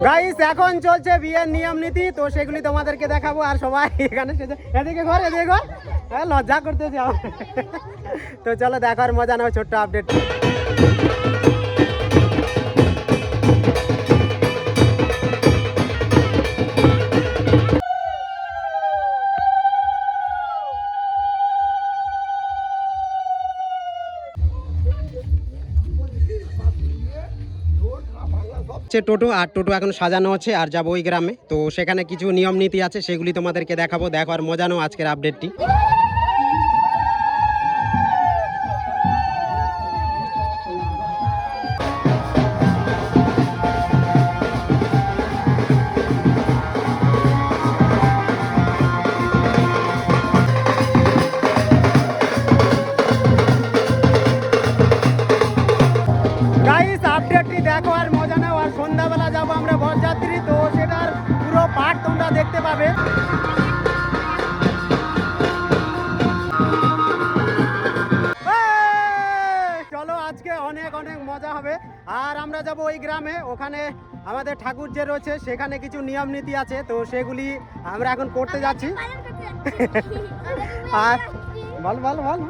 Guys এখন চলছে বিয়ের নিয়ম নীতি, তো সেগুলি তোমাদেরকে দেখাবো। আর সবাই এখানে এদিকে ঘর লজ্জা করতেছে আমার। তো চলো দেখার মজা নাও, ছোট্ট আপডেট। টোটো আর টোটো এখন সাজানো হচ্ছে আর যাবো ওই গ্রামে, তো সেখানে কিছু নিয়ম নীতি আছে, সেগুলি তোমাদেরকে দেখাবো। দেখো আর মজা নাও আজকের আপডেটটি। আপডেটটি দেখো আর মজা নাও। আর সন্ধ্যাবেলা যাবো আমরা বরযাত্রী, তো সেটার পুরো পার্ট তোমরা দেখতে পাবে। চলো আজকে অনেক অনেক মজা হবে। আর আমরা যাব ওই গ্রামে, ওখানে আমাদের ঠাকুর যে রয়েছে সেখানে কিছু নিয়ম নীতি আছে, তো সেগুলি আমরা এখন করতে যাচ্ছি। আর বল বল বল।